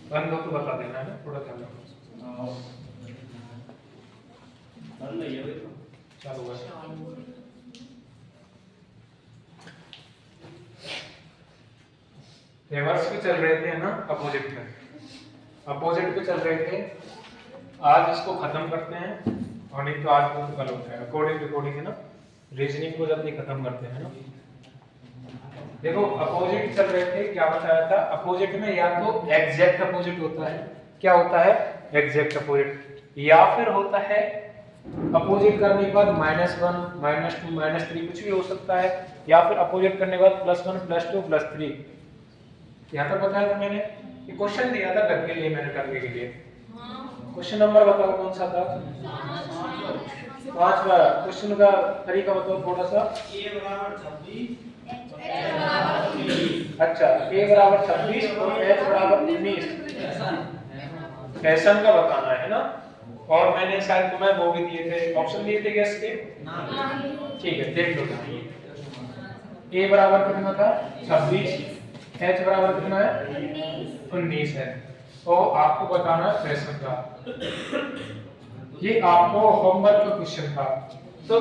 बंद हो तो बता देना है ना, थोड़ा ध्यान रखो। चालू है। रिवर्स पे चल रहे थे ना, अपोजिट पे, अपोजिट पे चल रहे थे। आज इसको खत्म करते हैं और नहीं तो आज तो कल होता है, अकॉर्डिंग रिकॉर्डिंग है ना, रीजनिंग को जल्दी खत्म करते हैं ना। देखो अपोजिट चल रहे थे, क्या बताया था, अपोजिट में या तो एग्जैक्ट अपोजिट होता है, क्या होता है, एग्जैक्ट अपोजिट, या फिर होता है अपोजिट करने के बाद -1 -2 -3 कुछ भी हो सकता है, या फिर अपोजिट करने के बाद +1 +2 +3। यहाँ तक बताया था मैंने, ये क्वेश्चन दिया था घर के लिए, मैंने करने के लिए। क्वेश्चन नंबर बताओ कौन सा था, 5वां। क्वेश्चन का तरीका बताओ थोड़ा सा। अच्छा, a बराबर 26 और h बराबर 19 फैशन का बताना है ना। और मैंने शायद तुम्हें वो भी दिए थे, ऑप्शन दिए थे गैस के, ठीक है देख लो। a बराबर कितना था 26, h बराबर कितना है 19 है, और आपको बताना है फैशन का। ये आपको होमवर्क का क्वेश्चन था। तो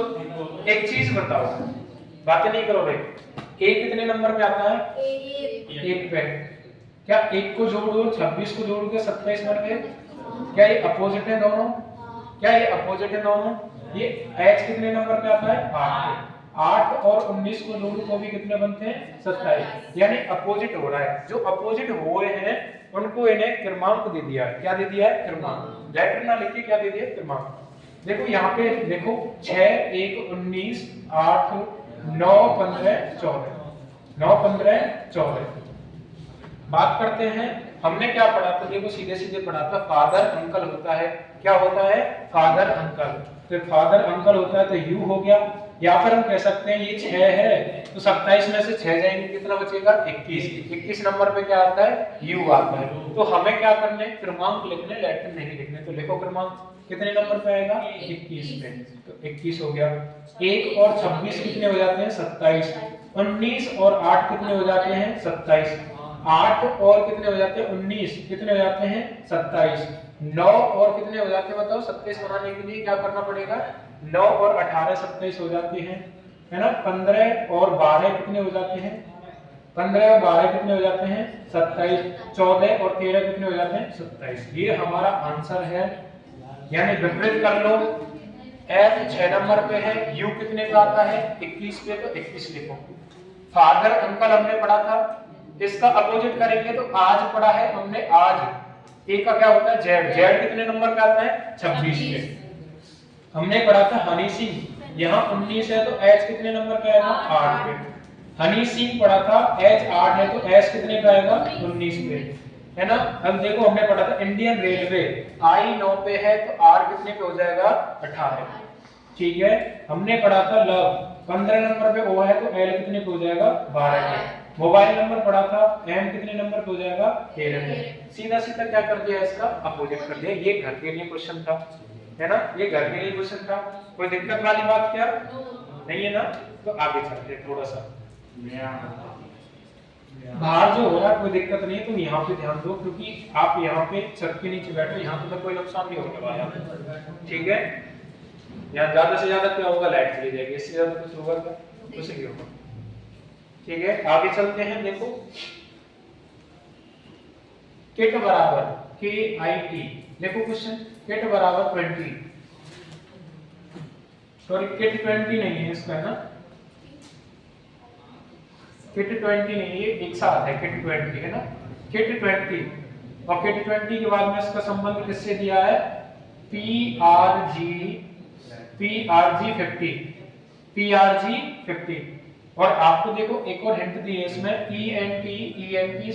एक चीज बताओ, बातें नहीं करो भाई, a कितने नंबर पे आता है, एक पे। क्या एक को जोड़ दो 26 को जोड़ के 27 बन गए, क्या ये अपोजिट है दोनों, क्या ये अपोजिट है दोनों। ये h कितने नंबर पे आता है 8 पे, 8 और 19 को जोड़ो तो भी कितने बनते हैं 27, यानी अपोजिट हो रहा है। जो अपोजिट हुए हैं उनको इन्हें क्रमांक दे दिया है, क्या दे दिया है, क्रमांक। लेटर ना लिख के क्या दे दिया, क्रमांक। देखो यहाँ पे देखो 6 1 19 8 9 15 14, 9 15 14। बात करते हैं, हमने क्या पढ़ा था, देखो सीधे सीधे पढ़ा था, फादर अंकल होता है, क्या होता है, फादर अंकल। तो फादर अंकल होता है तो यू हो गया, या फिर हम कह सकते हैं ये 6 है तो 27 में से 6 जाएंगे, कितना बचेगा 21। 21 नंबर पे क्या आता है, यू आता है। तो हमें क्या करने, क्रमांक लिखने, लेटर नहीं लिखने। तो लिखो क्रमांक कितने नंबर पे आएगा 21 पे, तो 21 हो गया। 1 और 26 कितने हो जाते हैं 27, 19 और 8 कितने हो जाते हैं 27, 8 और कितने हो जाते हैं 19, कितने हो जाते हैं 27, 9 और कितने हो जाते हैं बताओ 27 बनाने के लिए क्या करना पड़ेगा, 9 और 18 27 हो जाते हैं, है ना। 15 और 12 कितने हो जाते हैं, 15 और 12 कितने हो जाते हैं 27, 14 और 13 कितने हो जाते हैं 27। ये हमारा आंसर है, यानी विपरीत कर लो। f 6 नंबर पे है, u कितने पे आता है 21 पे, तो 21 लिखो। फादर अंकल हमने पढ़ा था, इसका अपोजिट करेंगे तो आज पढ़ा है हमने, आज a का क्या होता है जेड, जेड कितने नंबर पे आता है 26 पे। हमने पढ़ा था हनी सिंह, यहाँ 19 है तो h कितने नंबर पे आएगा 8 पे। हनी सिंह पढ़ा था, h 8 है तो s कितने पे आएगा 19 पे, है ना। अब देखो हमने पढ़ा था इंडियन रेलवे, I 9 पे है तो R कितने पे हो जाएगा 18, ठीक है। हमने पढ़ा था लव, 15 नंबर पे O है तो L कितने पे हो जाएगा 12 पे। मोबाइल नंबर पढ़ा था, M कितने नंबर पे हो जाएगा 13 पे। सीधा सीधा क्या कर दिया, इसका अपोजिट कर दिया। ये घर के लिए क्वेश्चन था, है ना, ये घर के लिए क्वेश्चन था। कोई दिक्कत वाली बात क्या नहीं है ना। तो आगे चलते हैं थोड़ा सा, बाहर जो हो रहा है कोई दिक्कत नहीं है, तुम यहाँ पे ध्यान दो, क्योंकि आप यहाँ पे छत के नीचे बैठे, यहाँ तुम्हें कोई नुकसान नहीं होने वाला, ठीक है। यहाँ ज्यादा से ज्यादा क्या होगा, लाइट चली जाएगी, इससे ज्यादा कुछ होगा क्या, कुछ नहीं होगा, ठीक है। आगे चलते हैं, देखो किट बराबर KIT, देखो क्वेश्चन, किट बराबर 20, सॉरी किट 20 नहीं है इसका, है ना, किट 20 नहीं है, एक साथ है किट 20, है ना, किट 20। और किट 20 के बाद में इसका संबंध किससे दिया है, PRG 50। और आपको देखो एक और हिंट दी है इसमें, ENT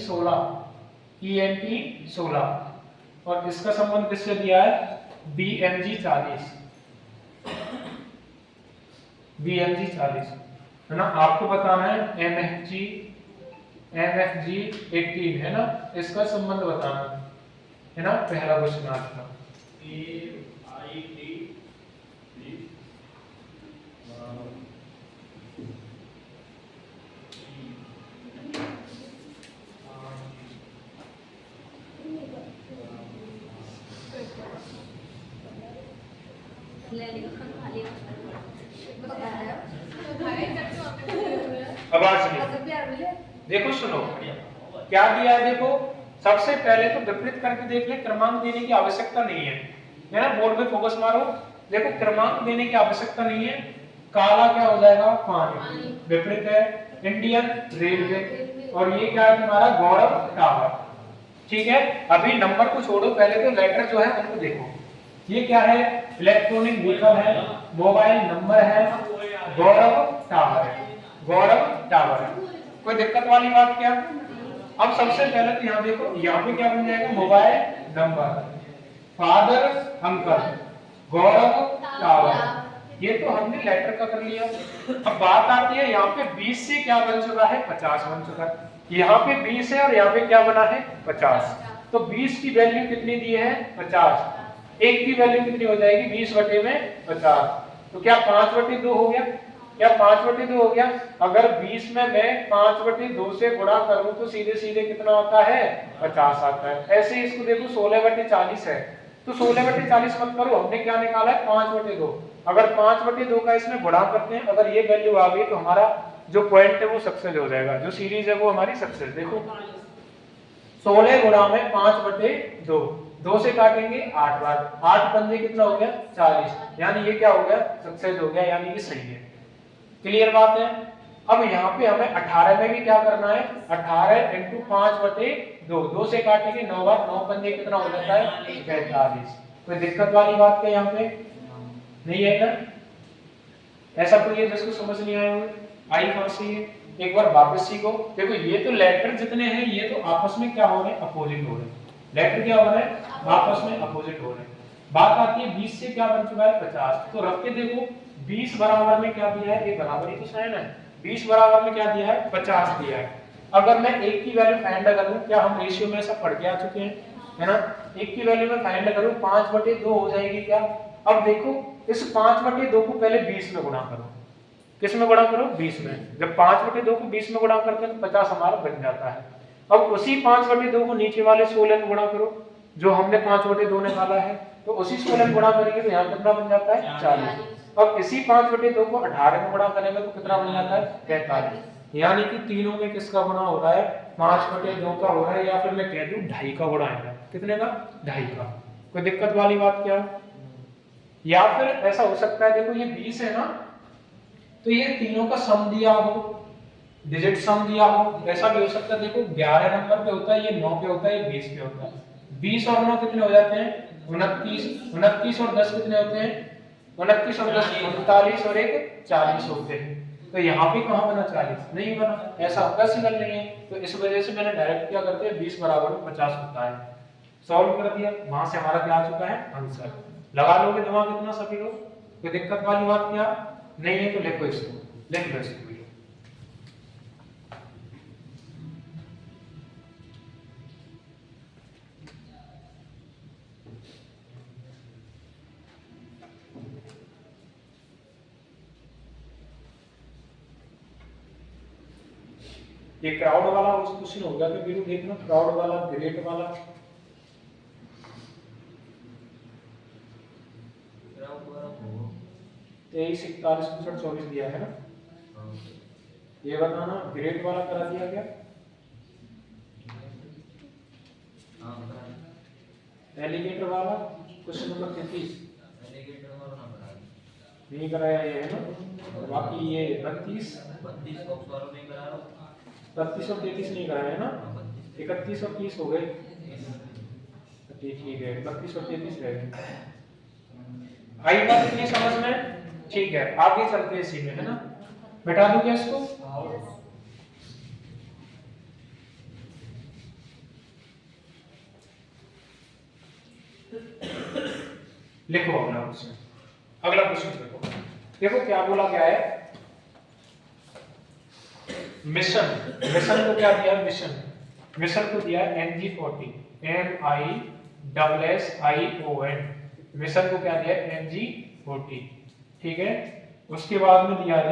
16, और इसका संबंध किससे दिया है, BMG 40, है ना। आपको बताना है MFG 18, है ना, इसका संबंध बताना है ना, पहला क्वेश्चन आज का। देखो सुनो क्या दिया है, देखो सबसे पहले तो विपरीत करके देख ले, क्रमांक देने की आवश्यकता नहीं है ना, बोर्ड पे फोकस मारो। देखो क्रमांक देने की आवश्यकता नहीं है, काला क्या हो जाएगा, पानी, विपरीत है इंडियन रेलवे, और ये क्या है तुम्हारा गौरव टावर। ठीक है, अभी नंबर को छोड़ो, पहले तो लेटर जो है उनको देखो। ये क्या है, इलेक्ट्रॉनिक व्हीकल है, मोबाइल नंबर है, गौरव टावर है, गौरव टावर है। कोई दिक्कत वाली बात क्या? अब सबसे पहले तो यहाँ देखो, यहाँ पे क्या बन जाएगा, मोबाइल नंबर, फादर अंकल, गौरव टावर, ये तो हमने लेटर का कर लिया। अब बात आती है यहाँ पे 20 से क्या बन चुका है, 50 बन चुका है। यहाँ पे 20 है और यहाँ पे क्या बना है, 50। तो 20 की वैल्यू कितनी दी है, 50। एक की वैल्यू कितनी हो जाएगी, 20 बटे में 50। तो क्या 5 बटे 2 हो गया, क्या 5 बटे 2 हो गया? अगर 20 में मैं 5 बटे 2 से गुणा करूं तो सीधे सीधे कितना आता है, 50 आता है। ऐसे ही इसको देखो 16 बटे 40 है, तो 16 बटे 40 मत करो, हमने क्या निकाला है, 5 बटे 2। अगर 5 बटे 2 का इसमें गुणा करते हैं, अगर ये वैल्यू आ गई तो हमारा जो पॉइंट है वो सक्सेस हो जाएगा, जो सीरीज है वो हमारी सक्सेस। देखो 16 गुणा में 5 बटे 2, 2 से काटेंगे 8 बार, 8 पंजे कितना हो गया, 40, यानी ये क्या हो गया, सक्सेस हो गया, यानी ये सही है। क्लियर बात है? अब यहाँ पे हमें 18 में भी क्या करना है, 18 इंटू 5 बटे 2, 2 से काटेंगे 9 बार, 9 पंजे कितना हो जाता है, 45। कोई दिक्कत वाली बात क्या यहाँ पे नहीं है ना? ऐसा कोई है जिसको समझ नहीं आया हो? आई कौन सी है, एक बार वापस सीखो। देखो ये तो लेटर जितने हैं ये तो आपस में क्या हो रहे हैं, अपोजिट हो रहे हैं। लेटर क्या हो रहा है, आपस में अपोजिट हो रहे हैं। बात आती है 20 से क्या बन चुका है, 50। तो रख के देखो 20 बराबर में क्या दिया है, ये बराबर ही तो साइन है, 20 बराबर में क्या दिया है, 50 दिया है। अगर मैं एक की वैल्यू फाइंड करूं, क्या हम रेशियो में सब पढ़ के आ चुके हैं, है ना? एक की वैल्यू में फाइंड करूं 5 बटे 2 हो जाएगी क्या? अब देखो इस 5 बटे 2 को पहले 20 में गुणा करो, किस में गुणा करो, 20 में। जब 5 बटे 2 को 20 में गुणा करते हैं तो 50 हमारा बन जाता है। अब उसी 5 बटे 2 को नीचे वाले 16 में गुणा करो, जो हमने 5 बटे 2 निकाला है, तो उसी 16 में गुणा करेंगे तो यहाँ कितना बन जाता है, 40। अब इसी 5 बटे 2 को 18 में गुणा करेंगे तो कितना बन जाता है, 45। यानी कि तीनों में किसका गुणा हो रहा है, 5 बटे 2 का हो रहा है, या फिर मैं कह दूं 2.5 का गुणा है। कितने का, 2.5 का। कोई दिक्कत वाली बात क्या? या फिर ऐसा हो सकता है, देखो ये 20 है ना, तो ये तीनों का सम दिया हो, डिजिट सम दिया हो, ऐसा भी हो सकता है। देखो 11 नंबर पे होता है, ये 9 पे होता है, ये 20 पे होता है। 20 और 9 कितने हो जाते हैं, 29। 29 और 10 कितने होते हैं, 29 और 10 39, और एक 40 होते हैं। तो यहाँ पे कहाँ बना, 40 नहीं बना, ऐसा पॉसिबल नहीं है। तो इस वजह से मैंने डायरेक्ट क्या करते हैं, 20 बराबर 50 होता है। सॉल्व कर दिया, वहां से हमारा क्या आ चुका है, आंसर। लगा लोगे दिमाग इतना सभी लोग? कोई दिक्कत वाली बात क्या नहीं है? तो लिखो इसको, लिख लो इसको। ये क्राउड वाला उस क्वेश्चन हो गया, तो वीडियो देखना, क्राउड वाला, ग्रेट वाला। 23, 41, 59, 24 दिया है ना? ये बताना ग्रेट वाला करा दिया क्या? एलिगेटर वाला क्वेश्चन नंबर 33 नहीं कराया ये है ना? बाकी ये 32 और 33 नहीं कराया है ना? 31 और 30 हो गए, ठीक है, 32 और 33 रह गए। आई बात इतनी समझ में? ठीक है, आगे चलते हैं इसी में, है ना? बैठा दूं क्या इसको? लिखो अगला क्वेश्चन, अगला क्वेश्चन देखो। देखो क्या बोला गया है, मिशन, मिशन को क्या दिया, मिशन को दिया NG40, MISSION, मिशन को क्या दिया, NG40, ठीक है। उसके बाद में दिया है